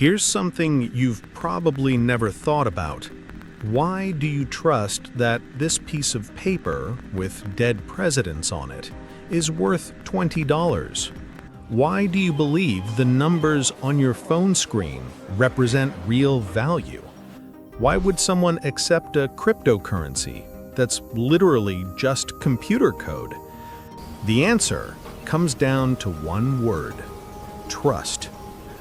Here's something you've probably never thought about. Why do you trust that this piece of paper with dead presidents on it is worth $20? Why do you believe the numbers on your phone screen represent real value? Why would someone accept a cryptocurrency that's literally just computer code? The answer comes down to one word: trust.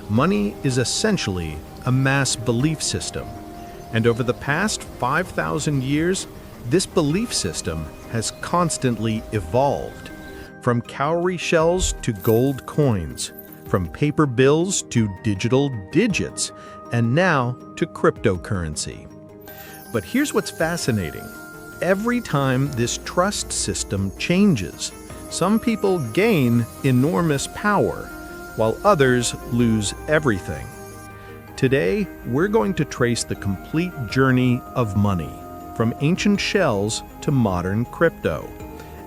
Money is essentially a mass belief system. And over the past 5,000 years, this belief system has constantly evolved. From cowrie shells to gold coins, from paper bills to digital digits, and now to cryptocurrency. But here's what's fascinating. Every time this trust system changes, some people gain enormous power, while others lose everything. Today, we're going to trace the complete journey of money, from ancient shells to modern crypto.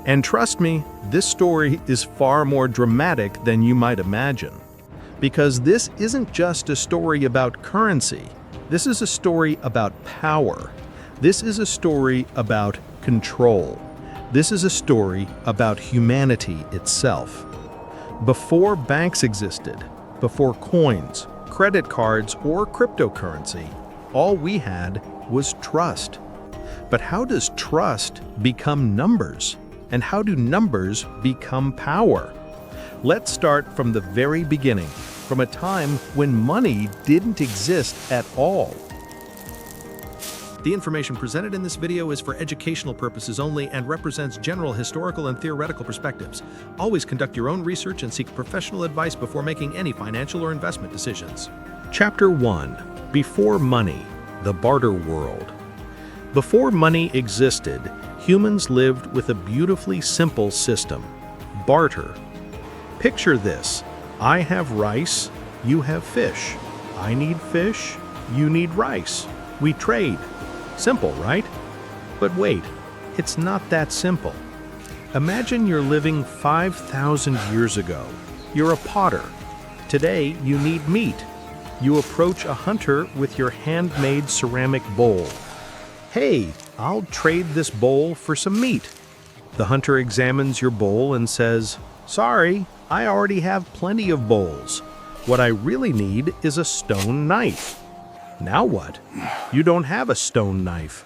And trust me, this story is far more dramatic than you might imagine. Because this isn't just a story about currency. This is a story about power. This is a story about control. This is a story about humanity itself. Before banks existed, before coins, credit cards, or cryptocurrency, all we had was trust. But how does trust become numbers? And how do numbers become power? Let's start from the very beginning, from a time when money didn't exist at all. The information presented in this video is for educational purposes only and represents general historical and theoretical perspectives. Always conduct your own research and seek professional advice before making any financial or investment decisions. Chapter 1. Before Money, the Barter World. Before money existed, humans lived with a beautifully simple system: barter. Picture this. I have rice, you have fish. I need fish, you need rice. We trade. Simple, right? But wait, it's not that simple. Imagine you're living 5,000 years ago. You're a potter. Today, you need meat. You approach a hunter with your handmade ceramic bowl. Hey, I'll trade this bowl for some meat. The hunter examines your bowl and says, "Sorry, I already have plenty of bowls. What I really need is a stone knife." Now what? You don't have a stone knife.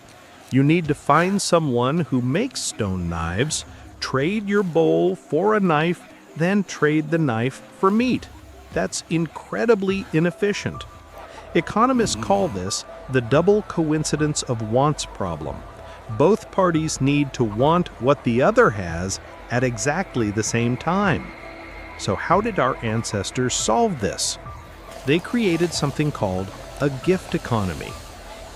You need to find someone who makes stone knives, trade your bowl for a knife, then trade the knife for meat. That's incredibly inefficient. Economists call this the double coincidence of wants problem. Both parties need to want what the other has at exactly the same time. So how did our ancestors solve this? They created something called a gift economy.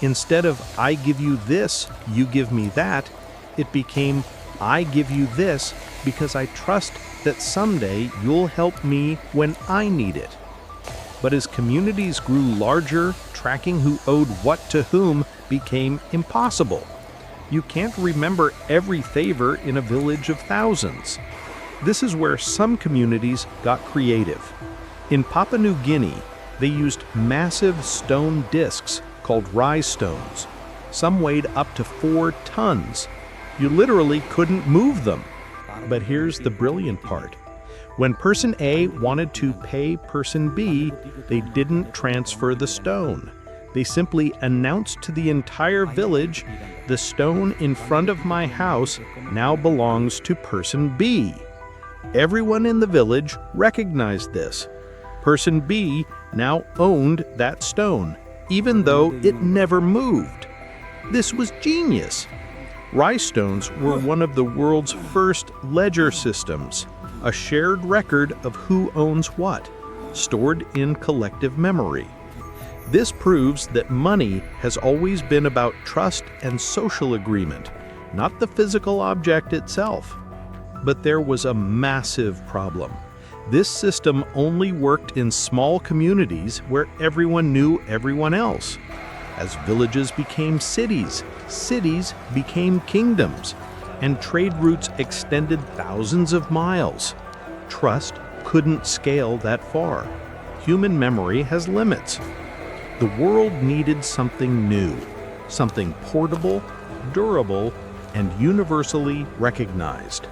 Instead of I give you this, you give me that, it became I give you this because I trust that someday you'll help me when I need it. But as communities grew larger, tracking who owed what to whom became impossible. You can't remember every favor in a village of thousands. This is where some communities got creative. In Papua New Guinea, they used massive stone discs called rise stones. Some weighed up to 4 tons. You literally couldn't move them. But here's the brilliant part. When person A wanted to pay person B, they didn't transfer the stone. They simply announced to the entire village, "The stone in front of my house now belongs to person B." Everyone in the village recognized this. Person B now owned that stone, even though it never moved. This was genius. Rice stones were one of the world's first ledger systems, a shared record of who owns what, stored in collective memory. This proves that money has always been about trust and social agreement, not the physical object itself. But there was a massive problem. This system only worked in small communities where everyone knew everyone else. As villages became cities, cities became kingdoms, and trade routes extended thousands of miles. Trust couldn't scale that far. human memory has limits. The world needed something new, something portable, durable, and universally recognized.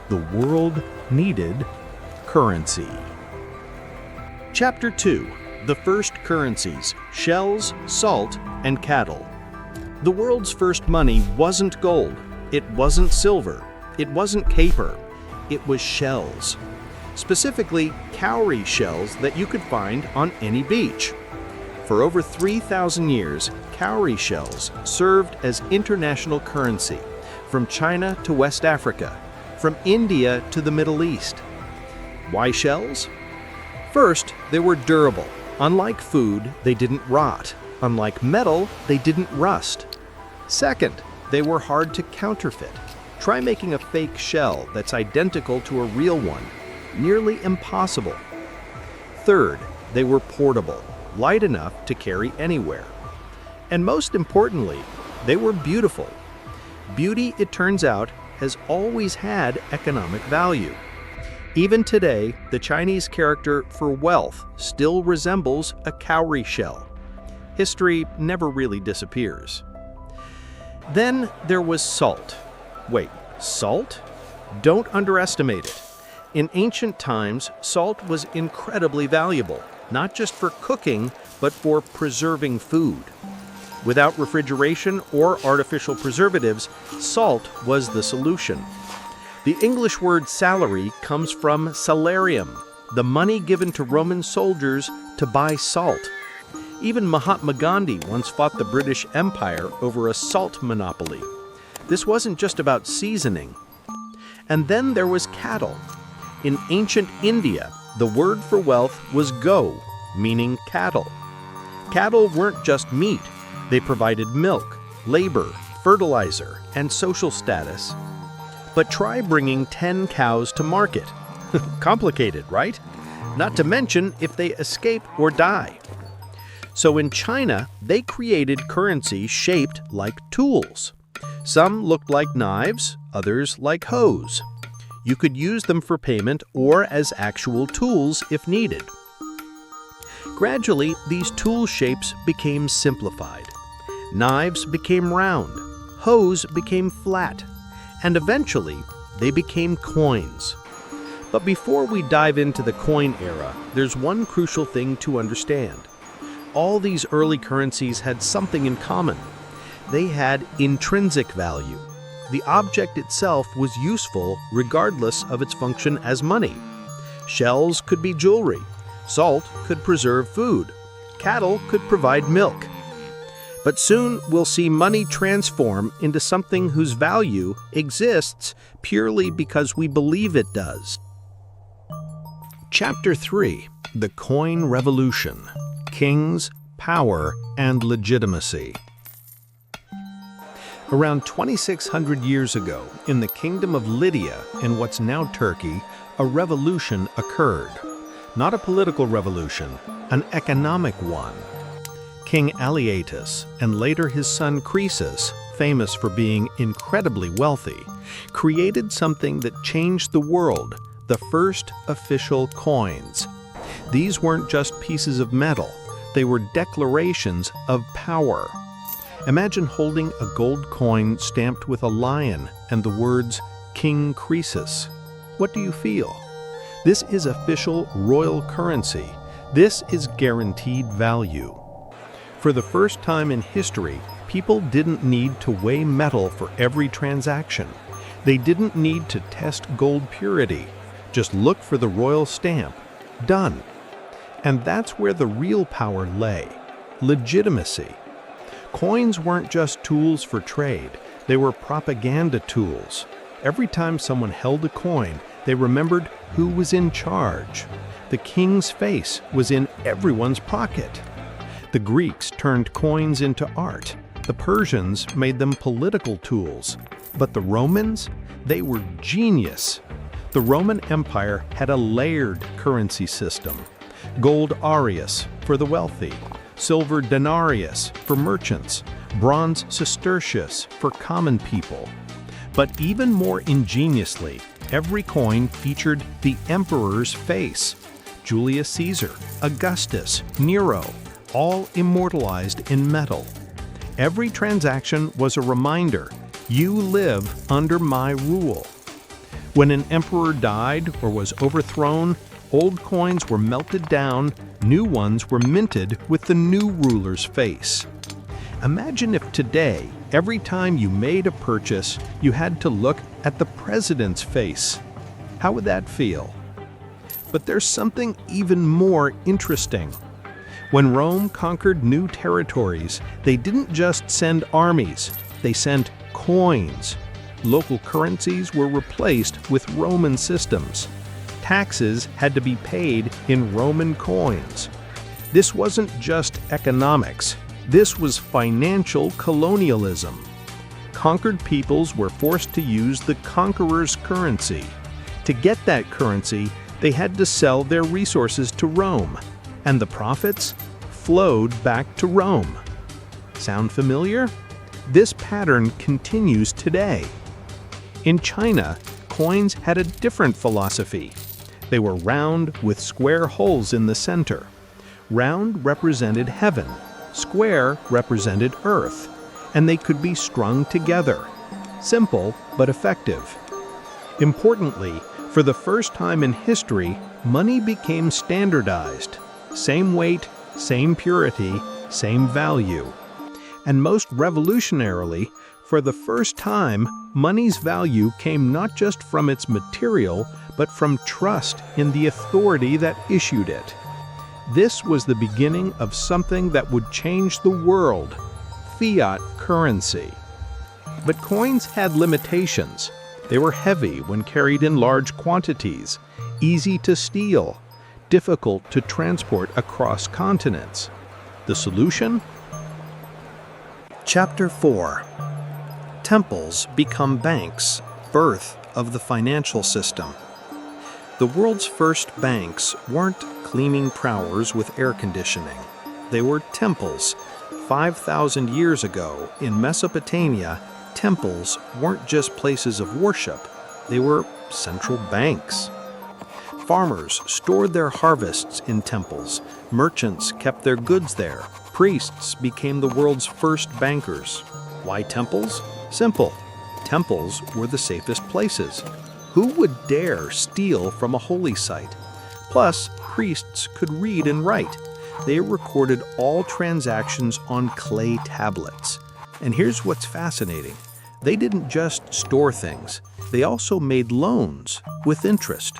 The world needed currency. Chapter 2. The First Currencies: Shells, Salt, and Cattle. The world's first money wasn't gold, it wasn't silver, it wasn't paper, it was shells. Specifically, cowrie shells that you could find on any beach. For over 3,000 years, cowrie shells served as international currency, from China to West Africa, from India to the Middle East. Why shells? First, they were durable. Unlike food, they didn't rot. Unlike metal, they didn't rust. Second, they were hard to counterfeit. Try making a fake shell that's identical to a real one. Nearly impossible. Third, they were portable, light enough to carry anywhere. And most importantly, they were beautiful. Beauty, it turns out, has always had economic value. Even today, the Chinese character for wealth still resembles a cowrie shell. History never really disappears. Then there was salt. Wait, salt? Don't underestimate it. In ancient times, salt was incredibly valuable, not just for cooking, but for preserving food. Without refrigeration or artificial preservatives, salt was the solution. The English word salary comes from salarium, the money given to Roman soldiers to buy salt. Even Mahatma Gandhi once fought the British Empire over a salt monopoly. This wasn't just about seasoning. And then there was cattle. In ancient India, the word for wealth was go, meaning cattle. Cattle weren't just meat. They provided milk, labor, fertilizer, and social status. But try bringing 10 cows to market. Complicated, right? Not to mention if they escape or die. So in China, they created currency shaped like tools. Some looked like knives, others like hoes. You could use them for payment or as actual tools if needed. Gradually, these tool shapes became simplified. Knives became round, hoes became flat, and eventually, they became coins. But before we dive into the coin era, there's one crucial thing to understand. All these early currencies had something in common. They had intrinsic value. The object itself was useful regardless of its function as money. Shells could be jewelry. Salt could preserve food. Cattle could provide milk. But soon we'll see money transform into something whose value exists purely because we believe it does. Chapter 3. The Coin Revolution: Kings, Power, and Legitimacy. Around 2,600 years ago, in the kingdom of Lydia in what's now Turkey, a revolution occurred. Not a political revolution, an economic one. King Alyattes, and later his son Croesus, famous for being incredibly wealthy, created something that changed the world: the first official coins. These weren't just pieces of metal, they were declarations of power. Imagine holding a gold coin stamped with a lion and the words King Croesus. What do you feel? This is official royal currency. This is guaranteed value. For the first time in history, people didn't need to weigh metal for every transaction. They didn't need to test gold purity. Just look for the royal stamp. Done. And that's where the real power lay: legitimacy. Coins weren't just tools for trade, they were propaganda tools. Every time someone held a coin, they remembered who was in charge. The king's face was in everyone's pocket. The Greeks turned coins into art. The Persians made them political tools. But the Romans? They were genius. The Roman Empire had a layered currency system. Gold aureus for the wealthy, silver denarius for merchants, bronze sestertius for common people. But even more ingeniously, every coin featured the emperor's face. Julius Caesar, Augustus, Nero, all immortalized in metal. Every transaction was a reminder, you live under my rule. When an emperor died or was overthrown, old coins were melted down, new ones were minted with the new ruler's face. Imagine if today, every time you made a purchase, you had to look at the president's face. How would that feel? But there's something even more interesting. When Rome conquered new territories, they didn't just send armies, they sent coins. Local currencies were replaced with Roman systems. Taxes had to be paid in Roman coins. This wasn't just economics, this was financial colonialism. Conquered peoples were forced to use the conqueror's currency. To get that currency, they had to sell their resources to Rome, and the profits flowed back to Rome. Sound familiar? This pattern continues today. In China, coins had a different philosophy. They were round with square holes in the center. Round represented heaven, square represented earth, and they could be strung together. Simple but effective. Importantly, for the first time in history, money became standardized. Same weight, same purity, same value. And most revolutionarily, for the first time, money's value came not just from its material, but from trust in the authority that issued it. This was the beginning of something that would change the world: fiat currency. But coins had limitations. They were heavy when carried in large quantities, easy to steal, difficult to transport across continents. The solution? Chapter 4. Temples become banks, birth of the financial system. The world's first banks weren't cleaning prowers with air conditioning. They were temples. 5,000 years ago, in Mesopotamia, temples weren't just places of worship, they were central banks. Farmers stored their harvests in temples, merchants kept their goods there, priests became the world's first bankers. Why temples? Simple. Temples were the safest places. Who would dare steal from a holy site? Plus, priests could read and write. They recorded all transactions on clay tablets. And here's what's fascinating. They didn't just store things, they also made loans with interest.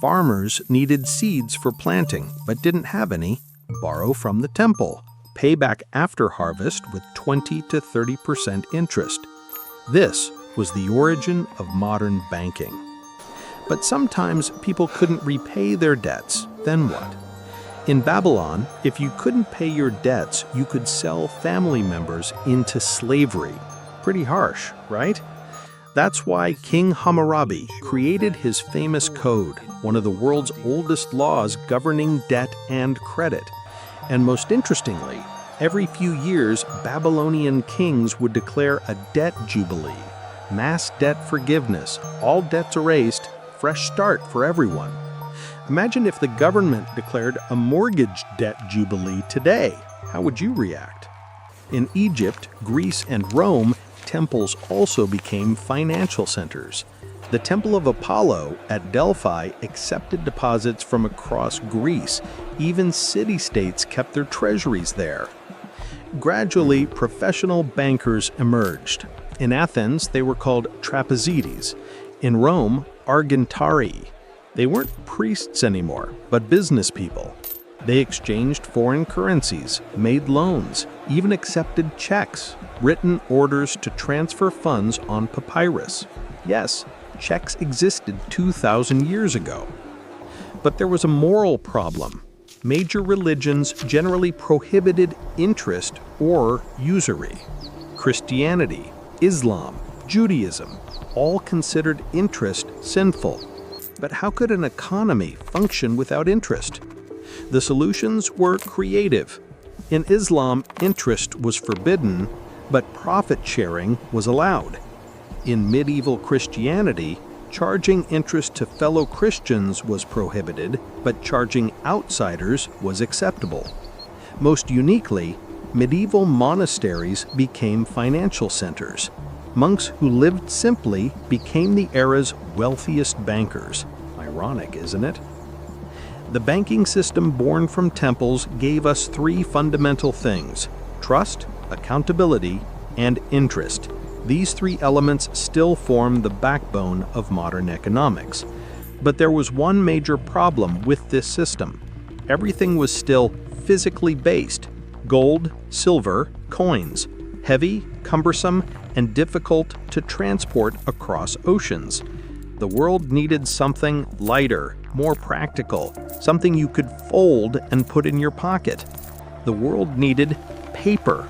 Farmers needed seeds for planting, but didn't have any. Borrow from the temple. Pay back after harvest with 20 to 30% interest. This was the origin of modern banking. But sometimes people couldn't repay their debts. Then what? In Babylon, if you couldn't pay your debts, you could sell family members into slavery. Pretty harsh, right? That's why King Hammurabi created his famous code, one of the world's oldest laws governing debt and credit. And most interestingly, every few years, Babylonian kings would declare a debt jubilee, mass debt forgiveness, all debts erased, fresh start for everyone. Imagine if the government declared a mortgage debt jubilee today. How would you react? In Egypt, Greece, and Rome, temples also became financial centers. The Temple of Apollo at Delphi accepted deposits from across Greece. Even city-states kept their treasuries there. Gradually, professional bankers emerged. In Athens, they were called trapezites. In Rome, argentarii. They weren't priests anymore, but business people. They exchanged foreign currencies, made loans, even accepted checks, written orders to transfer funds on papyrus. Yes, checks existed 2,000 years ago. But there was a moral problem. Major religions generally prohibited interest or usury. Christianity, Islam, Judaism, all considered interest sinful. But how could an economy function without interest? The solutions were creative. In Islam, interest was forbidden, but profit sharing was allowed. In medieval Christianity, Charging interest to fellow Christians was prohibited, but charging outsiders was acceptable. Most uniquely, medieval monasteries became financial centers. Monks who lived simply became the era's wealthiest bankers. Ironic, isn't it? The banking system born from temples gave us three fundamental things: trust, accountability, and interest. These three elements still form the backbone of modern economics. But there was one major problem with this system. Everything was still physically based: gold, silver, coins, heavy, cumbersome, and difficult to transport across oceans. The world needed something lighter, more practical, something you could fold and put in your pocket. The world needed paper.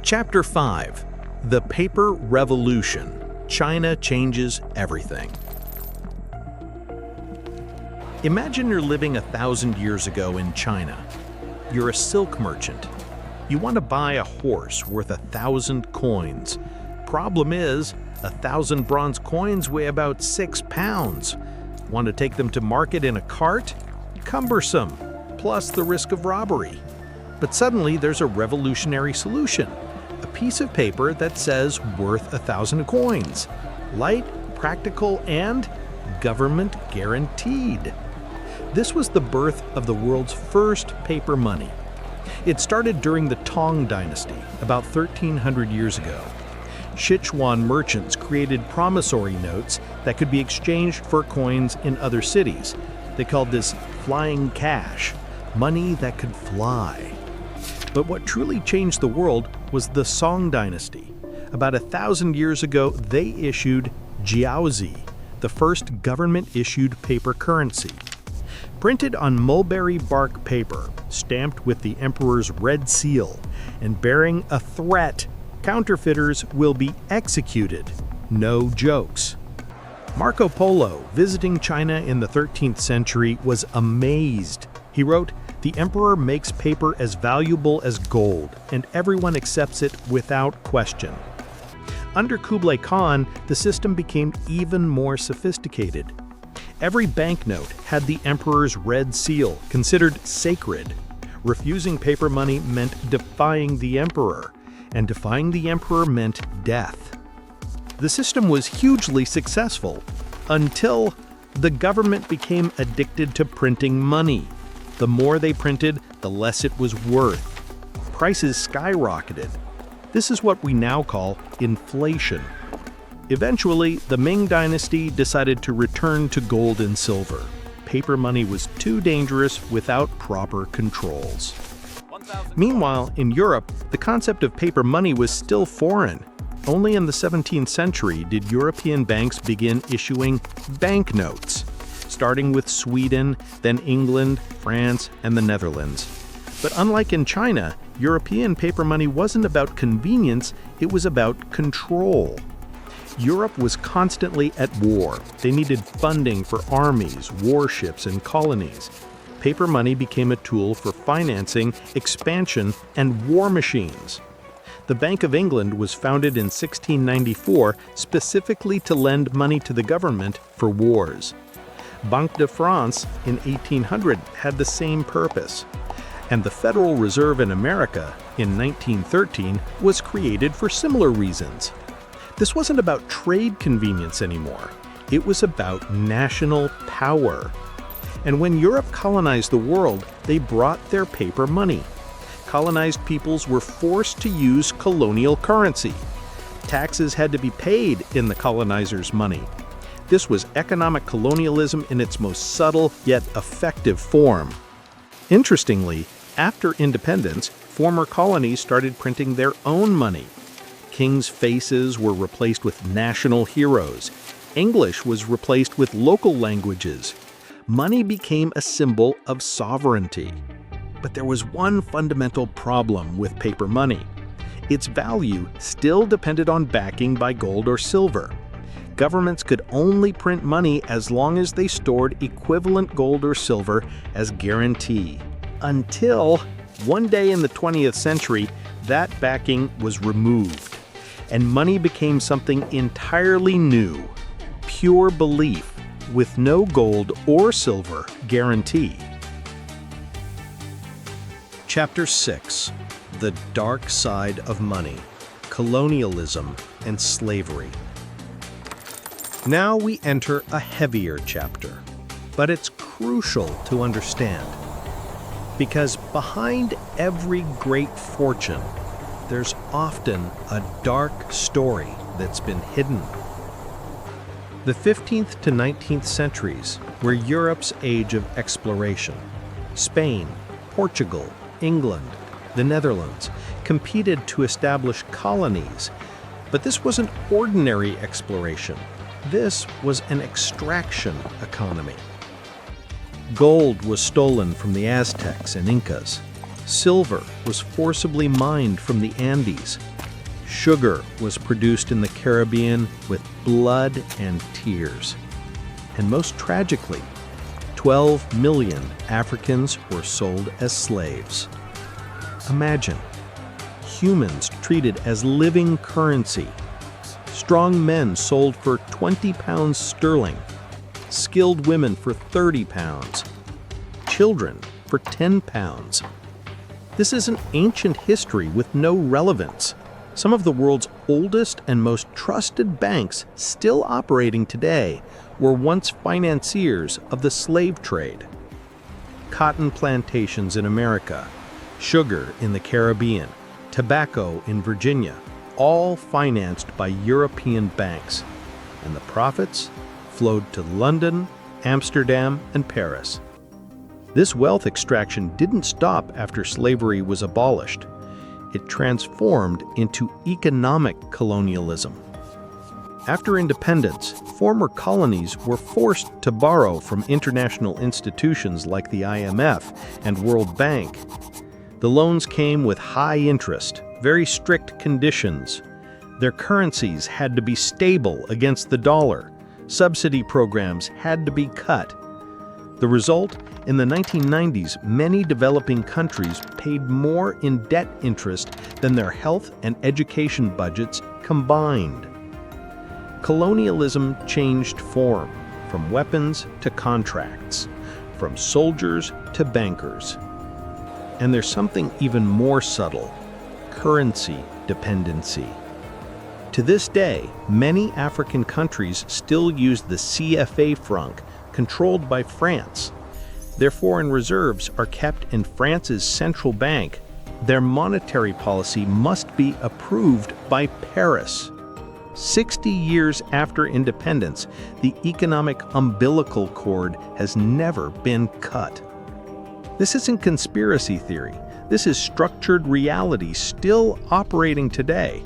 Chapter 5. The Paper Revolution. China changes everything. Imagine you're living 1,000 years ago in China. You're a silk merchant. You want to buy a horse worth 1,000 coins. Problem is, 1,000 bronze coins weigh about 6 pounds. Want to take them to market in a cart? Cumbersome, plus the risk of robbery. But suddenly there's a revolutionary solution. A piece of paper that says worth 1,000 coins. Light, practical, and government guaranteed. This was the birth of the world's first paper money. It started during the Tang Dynasty, about 1,300 years ago. Sichuan merchants created promissory notes that could be exchanged for coins in other cities. They called this flying cash, money that could fly. But what truly changed the world was the Song Dynasty. About 1,000 years ago, they issued jiaozi, the first government-issued paper currency. Printed on mulberry bark paper, stamped with the emperor's red seal, and bearing a threat: counterfeiters will be executed. No jokes. Marco Polo, visiting China in the 13th century, was amazed. He wrote, "The emperor makes paper as valuable as gold, and everyone accepts it without question." Under Kublai Khan, the system became even more sophisticated. Every banknote had the emperor's red seal, considered sacred. Refusing paper money meant defying the emperor, and defying the emperor meant death. The system was hugely successful until the government became addicted to printing money. The more they printed, the less it was worth. Prices skyrocketed. This is what we now call inflation. Eventually, the Ming Dynasty decided to return to gold and silver. Paper money was too dangerous without proper controls. Meanwhile, in Europe, the concept of paper money was still foreign. Only in the 17th century did European banks begin issuing banknotes, starting with Sweden, then England, France, and the Netherlands. But unlike in China, European paper money wasn't about convenience, it was about control. Europe was constantly at war. They needed funding for armies, warships, and colonies. Paper money became a tool for financing, expansion, and war machines. The Bank of England was founded in 1694 specifically to lend money to the government for wars. Banque de France in 1800 had the same purpose. And the Federal Reserve in America in 1913 was created for similar reasons. This wasn't about trade convenience anymore. It was about national power. And when Europe colonized the world, they brought their paper money. Colonized peoples were forced to use colonial currency. Taxes had to be paid in the colonizers' money. This was economic colonialism in its most subtle yet effective form. Interestingly, after independence, former colonies started printing their own money. Kings' faces were replaced with national heroes. English was replaced with local languages. Money became a symbol of sovereignty. But there was one fundamental problem with paper money. Its value still depended on backing by gold or silver. Governments could only print money as long as they stored equivalent gold or silver as guarantee. Until one day in the 20th century, that backing was removed, and money became something entirely new, pure belief with no gold or silver guarantee. Chapter 6: The Dark Side of Money, Colonialism and Slavery. Now we enter a heavier chapter, but it's crucial to understand. Because behind every great fortune, there's often a dark story that's been hidden. The 15th to 19th centuries were Europe's age of exploration. Spain, Portugal, England, the Netherlands competed to establish colonies, but this wasn't ordinary exploration. This was an extraction economy. Gold was stolen from the Aztecs and Incas. Silver was forcibly mined from the Andes. Sugar was produced in the Caribbean with blood and tears. And most tragically, 12 million Africans were sold as slaves. Imagine, humans treated as living currency. Strong men sold for 20 pounds sterling. Skilled women for 30 pounds. Children for 10 pounds. This is an ancient history with no relevance. Some of the world's oldest and most trusted banks still operating today were once financiers of the slave trade. Cotton plantations in America, sugar in the Caribbean, tobacco in Virginia, all financed by European banks, and the profits flowed to London, Amsterdam, and Paris. This wealth extraction didn't stop after slavery was abolished. It transformed into economic colonialism. After independence, former colonies were forced to borrow from international institutions like the IMF and World Bank. The loans came with high interest, very strict conditions. Their currencies had to be stable against the dollar. Subsidy programs had to be cut. The result? In the 1990s, many developing countries paid more in debt interest than their health and education budgets combined. Colonialism changed form, from weapons to contracts, from soldiers to bankers. And there's something even more subtle: currency dependency. To this day, many African countries still use the CFA franc, controlled by France. Their foreign reserves are kept in France's central bank. Their monetary policy must be approved by Paris. 60 years after independence, the economic umbilical cord has never been cut. This isn't conspiracy theory. This is structured reality still operating today.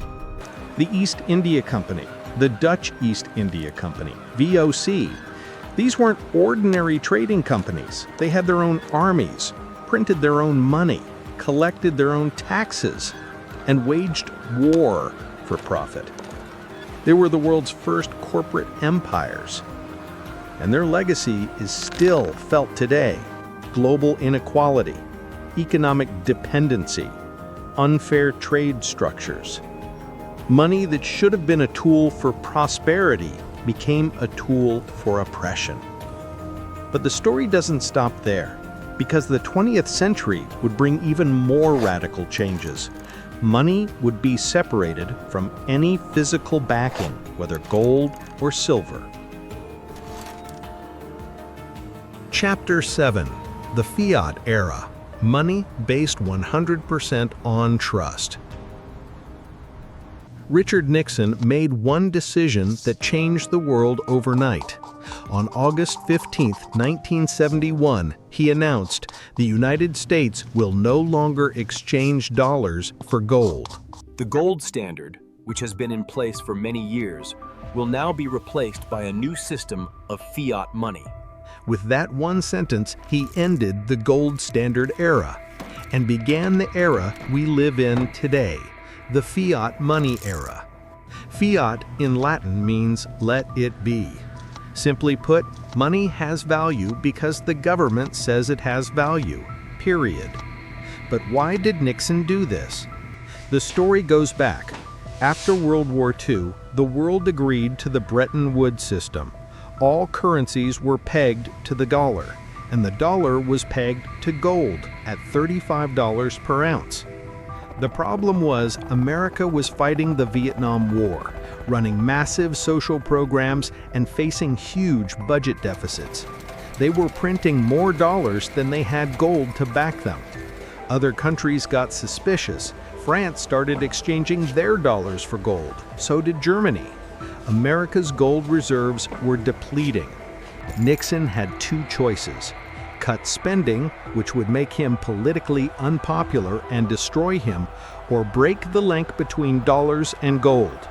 The East India Company, the Dutch East India Company, VOC, these weren't ordinary trading companies. They had their own armies, printed their own money, collected their own taxes, and waged war for profit. They were the world's first corporate empires. And their legacy is still felt today. Global inequality, economic dependency, unfair trade structures. Money that should have been a tool for prosperity became a tool for oppression. But the story doesn't stop there, because the 20th century would bring even more radical changes. Money would be separated from any physical backing, whether gold or silver. Chapter 7: The Fiat Era. Money based 100% on trust. Richard Nixon made one decision that changed the world overnight. On August 15, 1971, he announced the United States will no longer exchange dollars for gold. The gold standard, which has been in place for many years, will now be replaced by a new system of fiat money. With that one sentence, he ended the gold standard era and began the era we live in today, the fiat money era. Fiat in Latin means let it be. Simply put, money has value because the government says it has value, period. But why did Nixon do this? The story goes back. After World War II, the world agreed to the Bretton Woods system. All currencies were pegged to the dollar, and the dollar was pegged to gold at $35 per ounce. The problem was America was fighting the Vietnam War, running massive social programs and facing huge budget deficits. They were printing more dollars than they had gold to back them. Other countries got suspicious. France started exchanging their dollars for gold. So did Germany. America's gold reserves were depleting. Nixon had two choices: cut spending, which would make him politically unpopular and destroy him, or break the link between dollars and gold.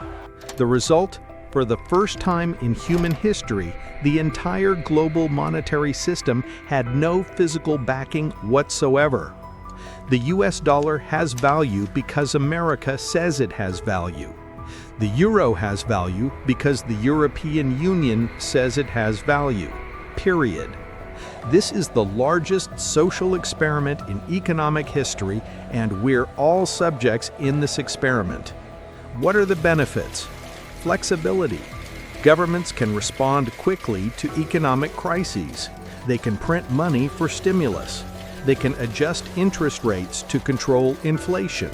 The result? For the first time in human history, the entire global monetary system had no physical backing whatsoever. The US dollar has value because America says it has value. The euro has value because the European Union says it has value. Period. This is the largest social experiment in economic history, and we're all subjects in this experiment. What are the benefits? Flexibility. Governments can respond quickly to economic crises. They can print money for stimulus. They can adjust interest rates to control inflation.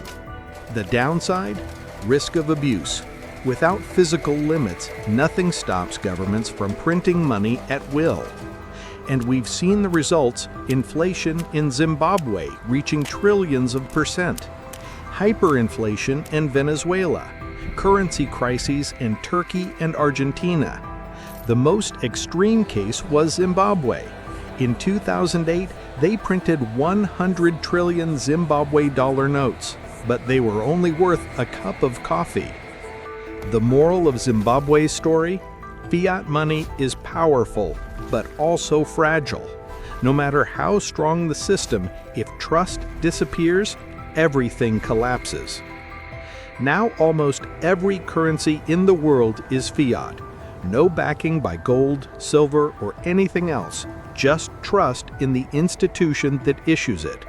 The downside? Risk of abuse. Without physical limits, nothing stops governments from printing money at will. And we've seen the results: inflation in Zimbabwe reaching trillions of percent, hyperinflation in Venezuela, currency crises in Turkey and Argentina. The most extreme case was Zimbabwe. In 2008, they printed 100 trillion Zimbabwe dollar notes, but they were only worth a cup of coffee. The moral of Zimbabwe's story? Fiat money is powerful, but also fragile. No matter how strong the system, if trust disappears, everything collapses. Now almost every currency in the world is fiat. No backing by gold, silver, or anything else. Just trust in the institution that issues it.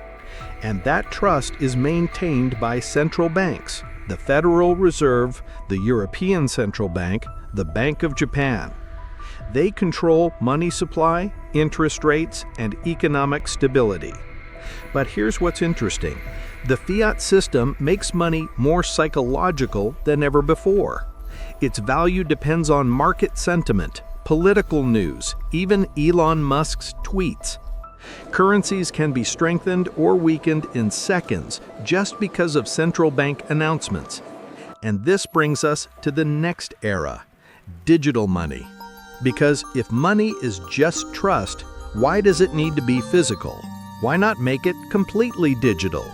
And that trust is maintained by central banks: the Federal Reserve, the European Central Bank, the Bank of Japan. They control money supply, interest rates, and economic stability. But here's what's interesting. The fiat system makes money more psychological than ever before. Its value depends on market sentiment, political news, even Elon Musk's tweets. Currencies can be strengthened or weakened in seconds just because of central bank announcements. And this brings us to the next era: digital money. Because if money is just trust, why does it need to be physical? Why not make it completely digital?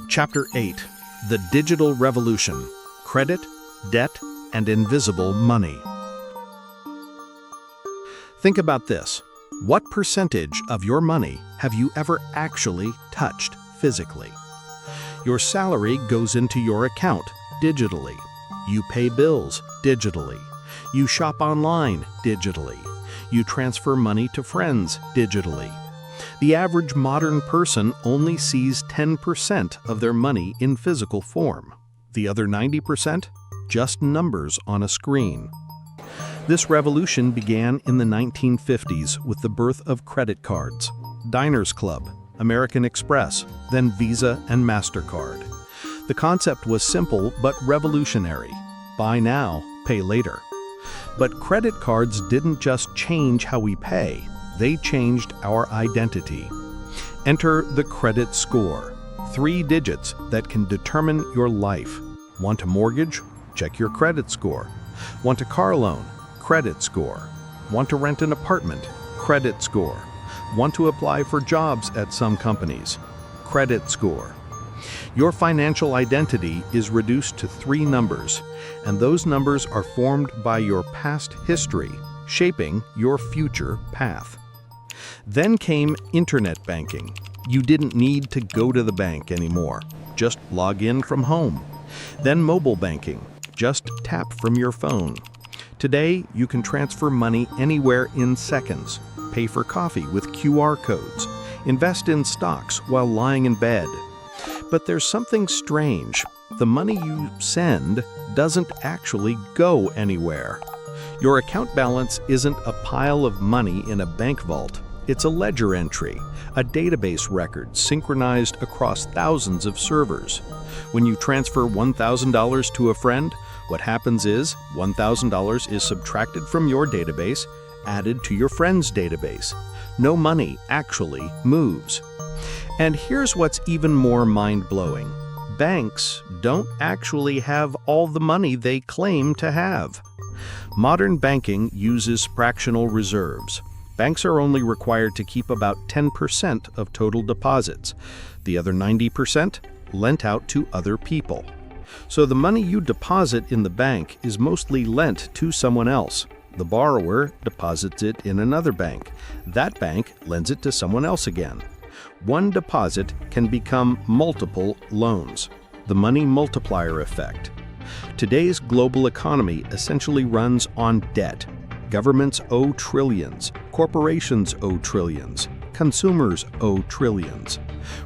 Chapter 8: The Digital Revolution: Credit, Debt, and Invisible Money. Think about this. What percentage of your money have you ever actually touched physically? Your salary goes into your account digitally. You pay bills digitally. You shop online digitally. You transfer money to friends digitally. The average modern person only sees 10% of their money in physical form. The other 90%? Just numbers on a screen. This revolution began in the 1950s with the birth of credit cards: Diners Club, American Express, then Visa and MasterCard. The concept was simple but revolutionary: buy now, pay later. But credit cards didn't just change how we pay, they changed our identity. Enter the credit score: 3 digits that can determine your life. Want a mortgage? Check your credit score. Want a car loan? Credit score. Want to rent an apartment? Credit score. Want to apply for jobs at some companies? Credit score. Your financial identity is reduced to 3 numbers, and those numbers are formed by your past history, shaping your future path. Then came internet banking. You didn't need to go to the bank anymore. Just log in from home. Then mobile banking. Just tap from your phone. Today, you can transfer money anywhere in seconds, pay for coffee with QR codes, invest in stocks while lying in bed. But there's something strange. The money you send doesn't actually go anywhere. Your account balance isn't a pile of money in a bank vault. It's a ledger entry, a database record synchronized across thousands of servers. When you transfer $1,000 to a friend, what happens is $1,000 is subtracted from your database, added to your friend's database. No money actually moves. And here's what's even more mind-blowing. Banks don't actually have all the money they claim to have. Modern banking uses fractional reserves. Banks are only required to keep about 10% of total deposits. The other 90% lent out to other people. So the money you deposit in the bank is mostly lent to someone else. The borrower deposits it in another bank. That bank lends it to someone else again. One deposit can become multiple loans. The money multiplier effect. Today's global economy essentially runs on debt. Governments owe trillions, corporations owe trillions, consumers owe trillions.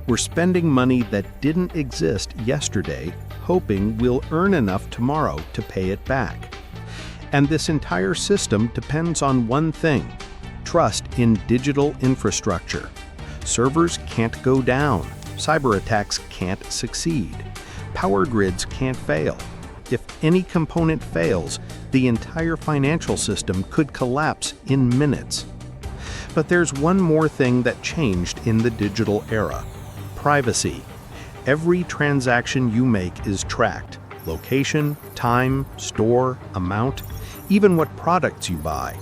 We're spending money that didn't exist yesterday, hoping we'll earn enough tomorrow to pay it back. And this entire system depends on one thing: trust in digital infrastructure. Servers can't go down. Cyber attacks can't succeed. Power grids can't fail. If any component fails, the entire financial system could collapse in minutes. But there's one more thing that changed in the digital era: privacy. Every transaction you make is tracked. Location, time, store, amount, even what products you buy.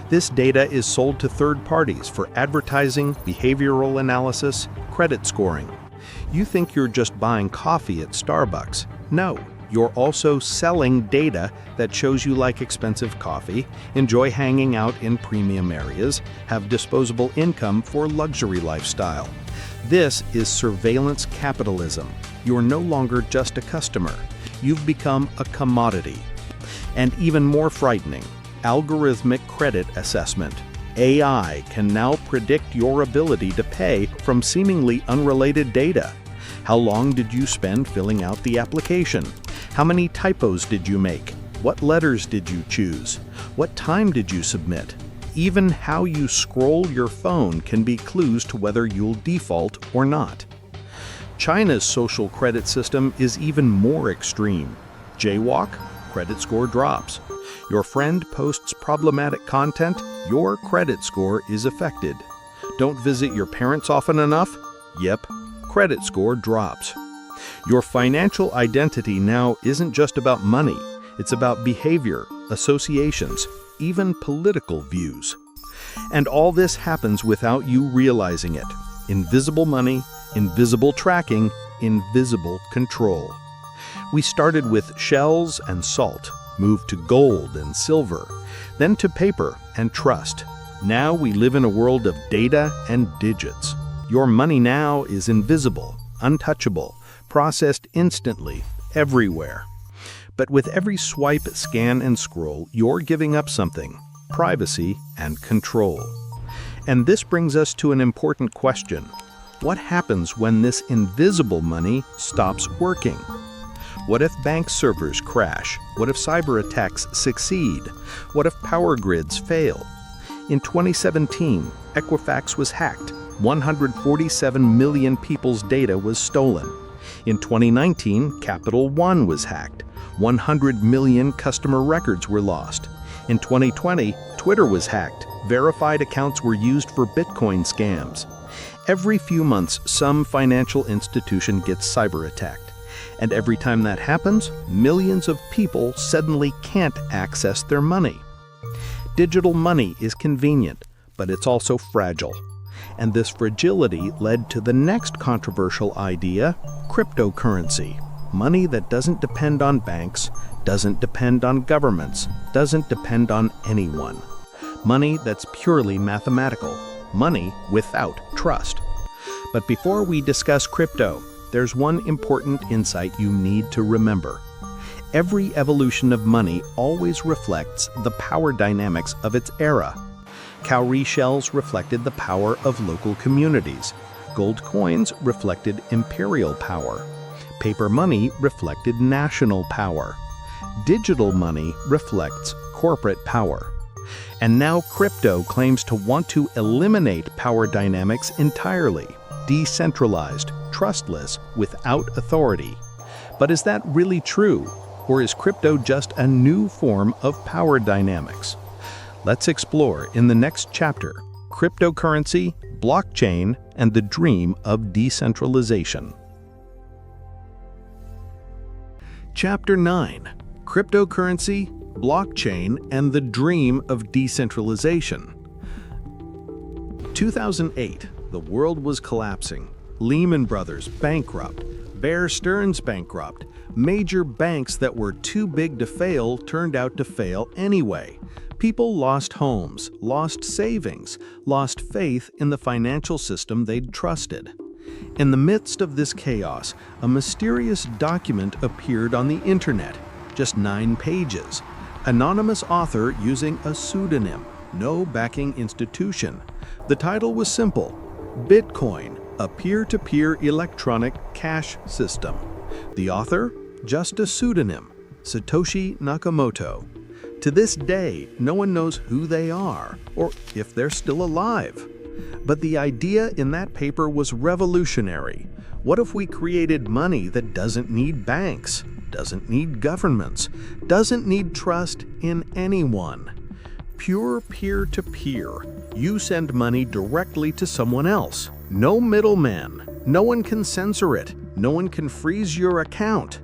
This data is sold to third parties for advertising, behavioral analysis, credit scoring. You think you're just buying coffee at Starbucks. No, you're also selling data that shows you like expensive coffee, enjoy hanging out in premium areas, have disposable income for luxury lifestyle. This is surveillance capitalism. You're no longer just a customer. You've become a commodity. And even more frightening, algorithmic credit assessment. AI can now predict your ability to pay from seemingly unrelated data. How long did you spend filling out the application? How many typos did you make? What letters did you choose? What time did you submit? Even how you scroll your phone can be clues to whether you'll default or not. China's social credit system is even more extreme. Jaywalk, credit score drops. Your friend posts problematic content, your credit score is affected. Don't visit your parents often enough? Yep, credit score drops. Your financial identity now isn't just about money. It's about behavior, associations, even political views. And all this happens without you realizing it. Invisible money, invisible tracking, invisible control. We started with shells and salt, moved to gold and silver, then to paper and trust. Now we live in a world of data and digits. Your money now is invisible, untouchable, processed instantly, everywhere. But with every swipe, scan, and scroll, you're giving up something: privacy and control. And this brings us to an important question. What happens when this invisible money stops working? What if bank servers crash? What if cyber attacks succeed? What if power grids fail? In 2017, Equifax was hacked. 147 million people's data was stolen. In 2019, Capital One was hacked. 100 million customer records were lost. In 2020, Twitter was hacked. Verified accounts were used for Bitcoin scams. Every few months, some financial institution gets cyber attacked. And every time that happens, millions of people suddenly can't access their money. Digital money is convenient, but it's also fragile. And this fragility led to the next controversial idea: cryptocurrency. Money that doesn't depend on banks, doesn't depend on governments, doesn't depend on anyone. Money that's purely mathematical. Money without trust. But before we discuss crypto, there's one important insight you need to remember. Every evolution of money always reflects the power dynamics of its era. Cowrie shells reflected the power of local communities. Gold coins reflected imperial power. Paper money reflected national power. Digital money reflects corporate power. And now crypto claims to want to eliminate power dynamics entirely, decentralized, trustless, without authority. But is that really true? Or is crypto just a new form of power dynamics? Let's explore in the next chapter: cryptocurrency, blockchain, and the dream of decentralization. Chapter 9: Cryptocurrency, Blockchain, and the Dream of Decentralization. 2008, the world was collapsing. Lehman Brothers bankrupt, Bear Stearns bankrupt. Major banks that were too big to fail turned out to fail anyway. People lost homes, lost savings, lost faith in the financial system they'd trusted. In the midst of this chaos, a mysterious document appeared on the internet, just 9 pages. Anonymous author using a pseudonym, no backing institution. The title was simple: Bitcoin, a peer-to-peer electronic cash system. The author? Just a pseudonym, Satoshi Nakamoto. To this day, no one knows who they are or if they're still alive. But the idea in that paper was revolutionary. What if we created money that doesn't need banks, doesn't need governments, doesn't need trust in anyone? Pure peer-to-peer. You send money directly to someone else. No middleman. No one can censor it. No one can freeze your account.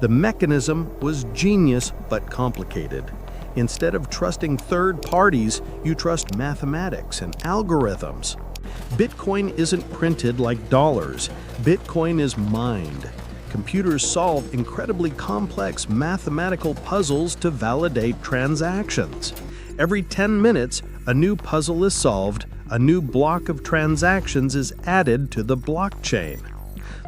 The mechanism was genius but complicated. Instead of trusting third parties, you trust mathematics and algorithms. Bitcoin isn't printed like dollars. Bitcoin is mined. Computers solve incredibly complex mathematical puzzles to validate transactions. Every 10 minutes, a new puzzle is solved, a new block of transactions is added to the blockchain.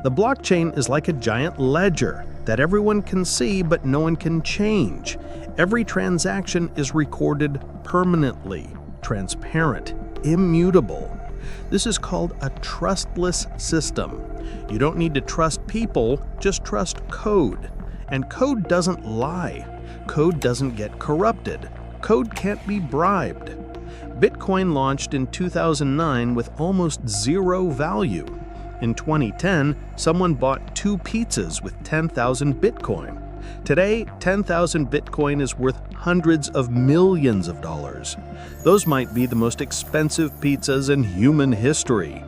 The blockchain is like a giant ledger that everyone can see but no one can change. Every transaction is recorded permanently, transparent, immutable. This is called a trustless system. You don't need to trust people, just trust code. And code doesn't lie. Code doesn't get corrupted. Code can't be bribed. Bitcoin launched in 2009 with almost zero value. In 2010, someone bought 2 pizzas with 10,000 Bitcoin. Today, 10,000 Bitcoin is worth hundreds of millions of dollars. Those might be the most expensive pizzas in human history.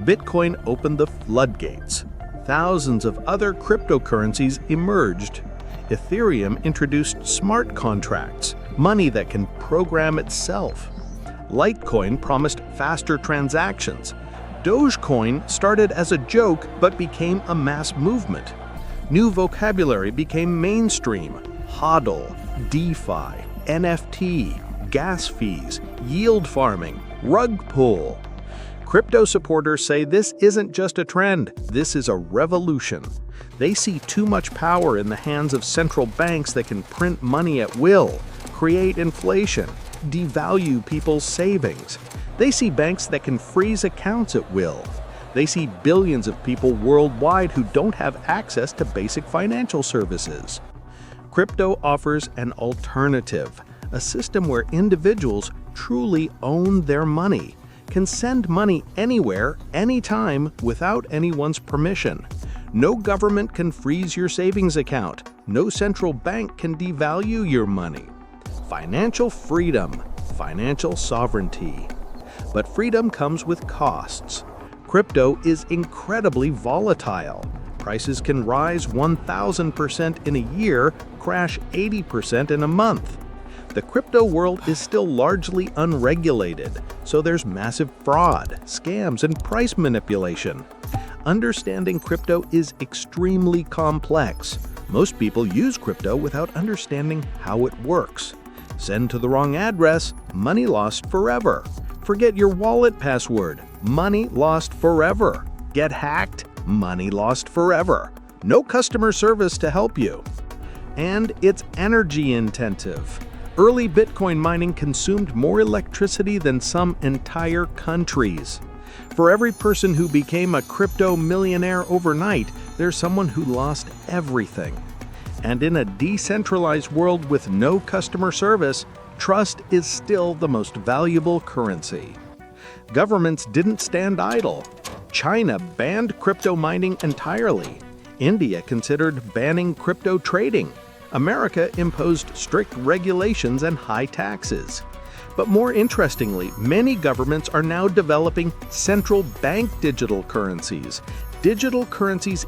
Bitcoin opened the floodgates. Thousands of other cryptocurrencies emerged. Ethereum introduced smart contracts, money that can program itself. Litecoin promised faster transactions. Dogecoin started as a joke but became a mass movement. New vocabulary became mainstream: HODL, DeFi, NFT, gas fees, yield farming, rug pull. Crypto supporters say this isn't just a trend, this is a revolution. They see too much power in the hands of central banks that can print money at will, create inflation, devalue people's savings. They see banks that can freeze accounts at will. They see billions of people worldwide who don't have access to basic financial services. Crypto offers an alternative, a system where individuals truly own their money, can send money anywhere, anytime, without anyone's permission. No government can freeze your savings account. No central bank can devalue your money. Financial freedom, financial sovereignty. But freedom comes with costs. Crypto is incredibly volatile. Prices can rise 1,000% in a year, crash 80% in a month. The crypto world is still largely unregulated, so there's massive fraud, scams, and price manipulation. Understanding crypto is extremely complex. Most people use crypto without understanding how it works. Send to the wrong address, money lost forever. Forget your wallet password, money lost forever. Get hacked, money lost forever. No customer service to help you. And it's energy intensive. Early Bitcoin mining consumed more electricity than some entire countries. For every person who became a crypto millionaire overnight, there's someone who lost everything. And in a decentralized world with no customer service, trust is still the most valuable currency. Governments didn't stand idle. China banned crypto mining entirely. India considered banning crypto trading. America imposed strict regulations and high taxes. But more interestingly, many governments are now developing central bank digital currencies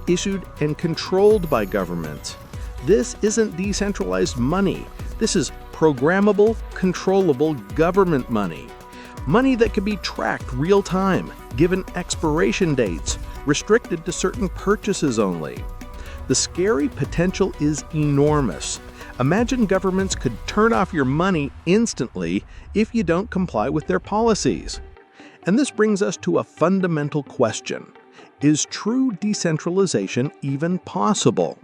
issued and controlled by governments. This isn't decentralized money. This is programmable, controllable government money. Money that can be tracked real time, given expiration dates, restricted to certain purchases only. The scary potential is enormous. Imagine governments could turn off your money instantly if you don't comply with their policies. And this brings us to a fundamental question. Is true decentralization even possible?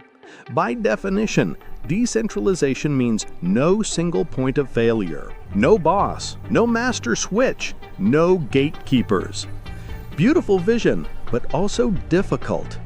By definition, decentralization means no single point of failure, no boss, no master switch, no gatekeepers. Beautiful vision, but also difficult.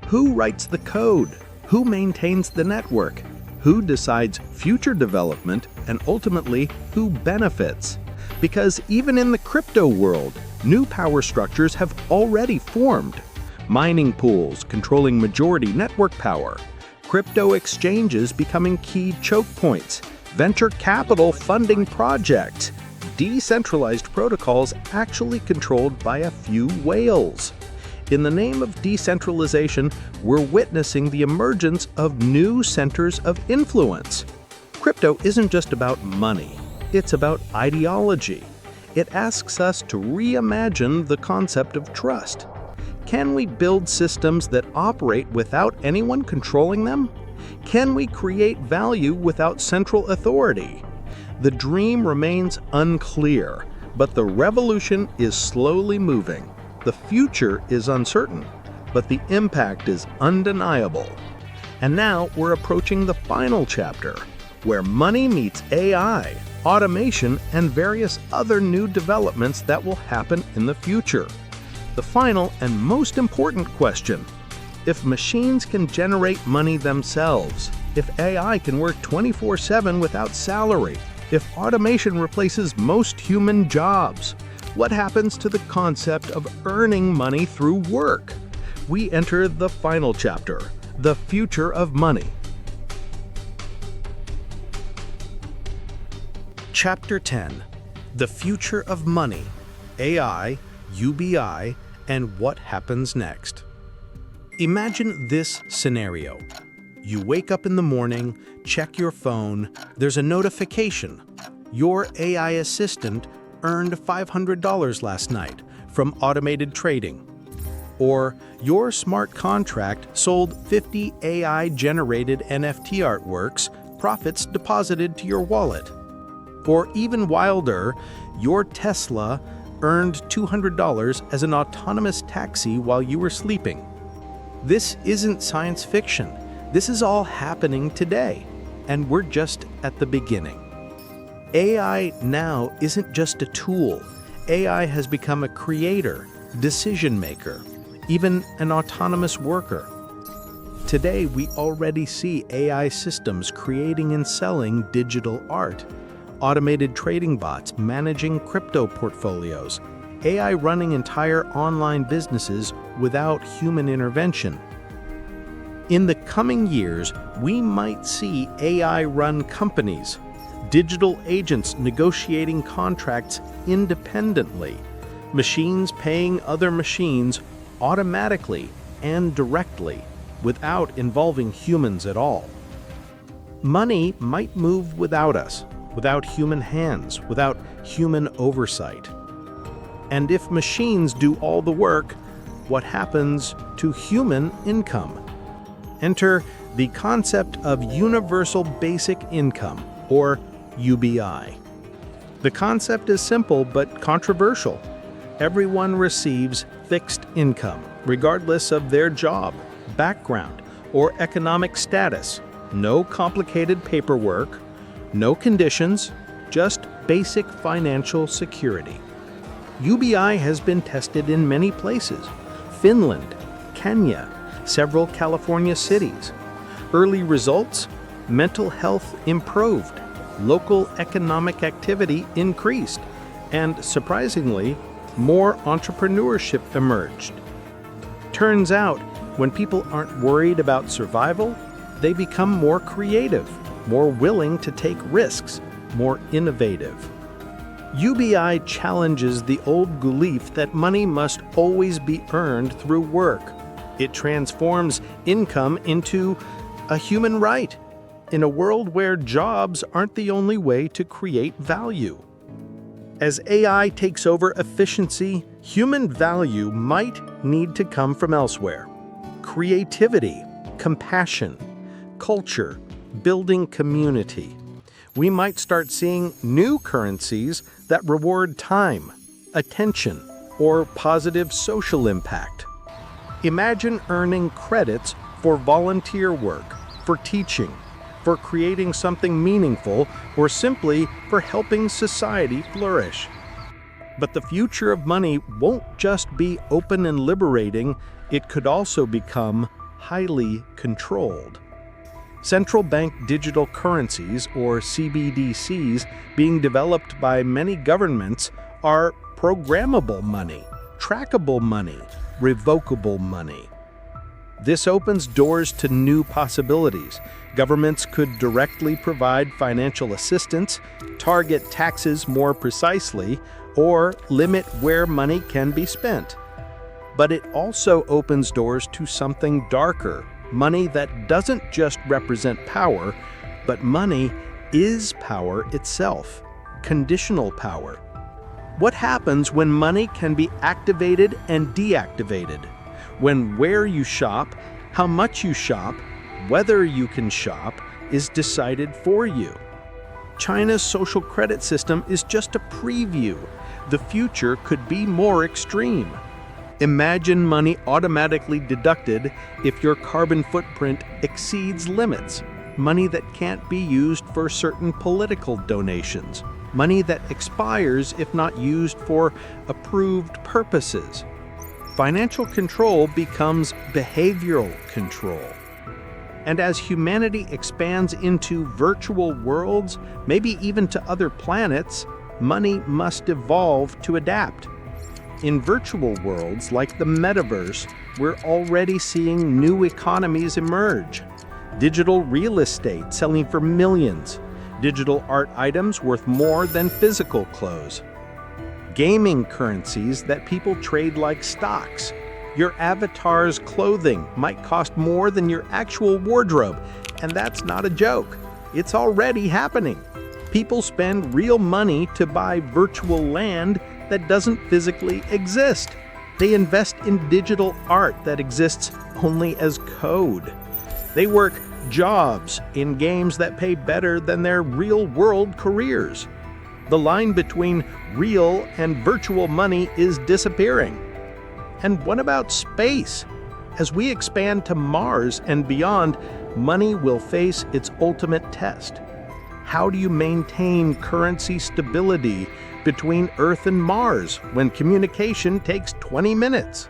Who writes the code? Who maintains the network? Who decides future development, and ultimately, who benefits? Because even in the crypto world, new power structures have already formed. Mining pools controlling majority network power, crypto exchanges becoming key choke points, venture capital funding projects, decentralized protocols actually controlled by a few whales. In the name of decentralization, we're witnessing the emergence of new centers of influence. Crypto isn't just about money, it's about ideology. It asks us to reimagine the concept of trust. Can we build systems that operate without anyone controlling them? Can we create value without central authority? The dream remains unclear, but the revolution is slowly moving. The future is uncertain, but the impact is undeniable. And now we're approaching the final chapter, where money meets AI, automation, and various other new developments that will happen in the future. The final and most important question: if machines can generate money themselves, if AI can work 24/7 without salary, if automation replaces most human jobs, what happens to the concept of earning money through work? We enter the final chapter, the future of money. Chapter 10: The Future of Money, AI, UBI, and what happens next. Imagine this scenario. You wake up in the morning, check your phone, there's a notification. Your AI assistant earned $500 last night from automated trading. Or your smart contract sold 50 AI-generated NFT artworks, profits deposited to your wallet. Or even wilder, your Tesla earned $200 as an autonomous taxi while you were sleeping. This isn't science fiction. This is all happening today, and we're just at the beginning. AI now isn't just a tool. AI has become a creator, decision maker, even an autonomous worker. Today, we already see AI systems creating and selling digital art, automated trading bots managing crypto portfolios, AI running entire online businesses without human intervention. In the coming years, we might see AI-run companies, digital agents negotiating contracts independently, machines paying other machines automatically and directly without involving humans at all. Money might move without us, without human hands, without human oversight. And if machines do all the work, what happens to human income? Enter the concept of universal basic income, or UBI. The concept is simple but controversial. Everyone receives fixed income, regardless of their job, background, or economic status. No complicated paperwork, no conditions, just basic financial security. UBI has been tested in many places: Finland, Kenya, several California cities. Early results: mental health improved, local economic activity increased, and surprisingly, more entrepreneurship emerged. Turns out, when people aren't worried about survival, they become more creative, more willing to take risks, more innovative. UBI challenges the old belief that money must always be earned through work. It transforms income into a human right, in a world where jobs aren't the only way to create value. As AI takes over efficiency, human value might need to come from elsewhere. Creativity, compassion, culture, building community. We might start seeing new currencies that reward time, attention, or positive social impact. Imagine earning credits for volunteer work, for teaching, for creating something meaningful, or simply for helping society flourish. But the future of money won't just be open and liberating, it could also become highly controlled. Central bank digital currencies, or CBDCs, being developed by many governments are programmable money, trackable money, revocable money. This opens doors to new possibilities. Governments could directly provide financial assistance, target taxes more precisely, or limit where money can be spent. But it also opens doors to something darker, money that doesn't just represent power, but money is power itself, conditional power. What happens when money can be activated and deactivated? When where you shop, how much you shop, whether you can shop, is decided for you. China's social credit system is just a preview. The future could be more extreme. Imagine money automatically deducted if your carbon footprint exceeds limits, money that can't be used for certain political donations, money that expires if not used for approved purposes. Financial control becomes behavioral control. And as humanity expands into virtual worlds, maybe even to other planets, money must evolve to adapt. In virtual worlds like the metaverse, we're already seeing new economies emerge. Digital real estate selling for millions. Digital art items worth more than physical clothes. Gaming currencies that people trade like stocks. Your avatar's clothing might cost more than your actual wardrobe, and that's not a joke. It's already happening. People spend real money to buy virtual land that doesn't physically exist. They invest in digital art that exists only as code. They work jobs in games that pay better than their real-world careers. The line between real and virtual money is disappearing. And what about space? As we expand to Mars and beyond, money will face its ultimate test. How do you maintain currency stability between Earth and Mars when communication takes 20 minutes?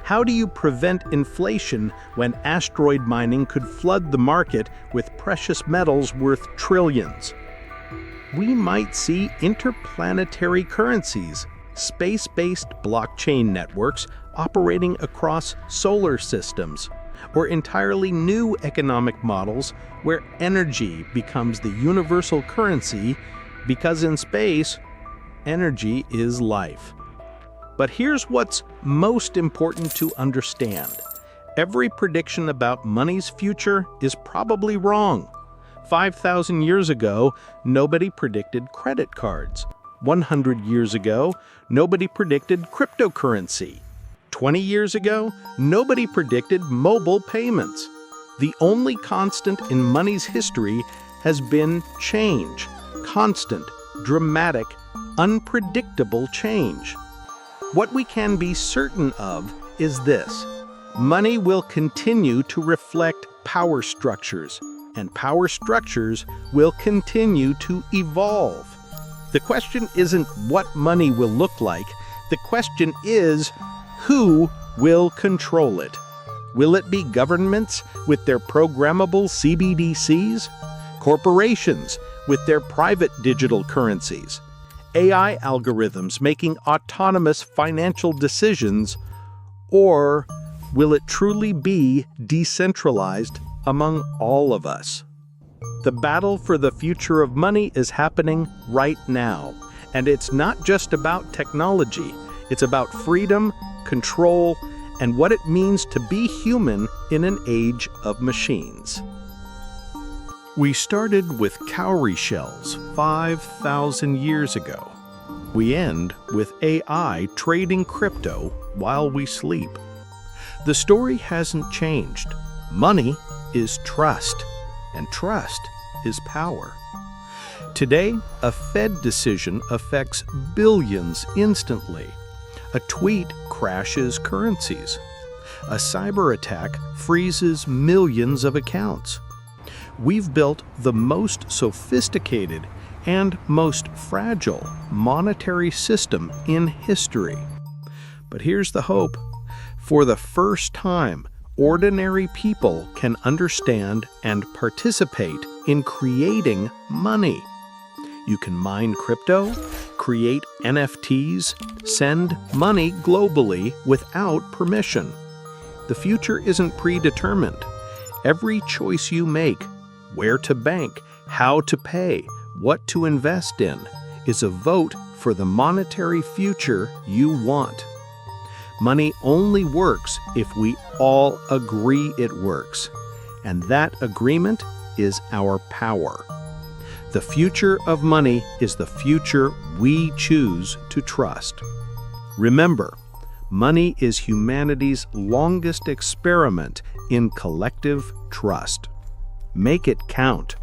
How do you prevent inflation when asteroid mining could flood the market with precious metals worth trillions? We might see interplanetary currencies, space-based blockchain networks operating across solar systems, or entirely new economic models where energy becomes the universal currency because in space, energy is life. But here's what's most important to understand. Every prediction about money's future is probably wrong. 5,000 years ago, nobody predicted credit cards. 100 years ago, nobody predicted cryptocurrency. 20 years ago, nobody predicted mobile payments. The only constant in money's history has been change. Constant, dramatic, unpredictable change. What we can be certain of is this: money will continue to reflect power structures, and power structures will continue to evolve. The question isn't what money will look like, The question is, who will control it? Will it be governments with their programmable CBDCs? Corporations with their private digital currencies? AI algorithms making autonomous financial decisions? Or will it truly be decentralized among all of us? The battle for the future of money is happening right now, and it's not just about technology. It's about freedom, control, and what it means to be human in an age of machines. We started with cowrie shells 5,000 years ago. We end with AI trading crypto while we sleep. The story hasn't changed. Money is trust, and trust is power. Today, a Fed decision affects billions instantly. A tweet crashes currencies. A cyber attack freezes millions of accounts. We've built the most sophisticated and most fragile monetary system in history. But here's the hope. For the first time, ordinary people can understand and participate in creating money. You can mine crypto, create NFTs, send money globally without permission. The future isn't predetermined. Every choice you make, where to bank, how to pay, what to invest in, is a vote for the monetary future you want. Money only works if we all agree it works, and that agreement is our power. The future of money is the future we choose to trust. Remember, money is humanity's longest experiment in collective trust. Make it count.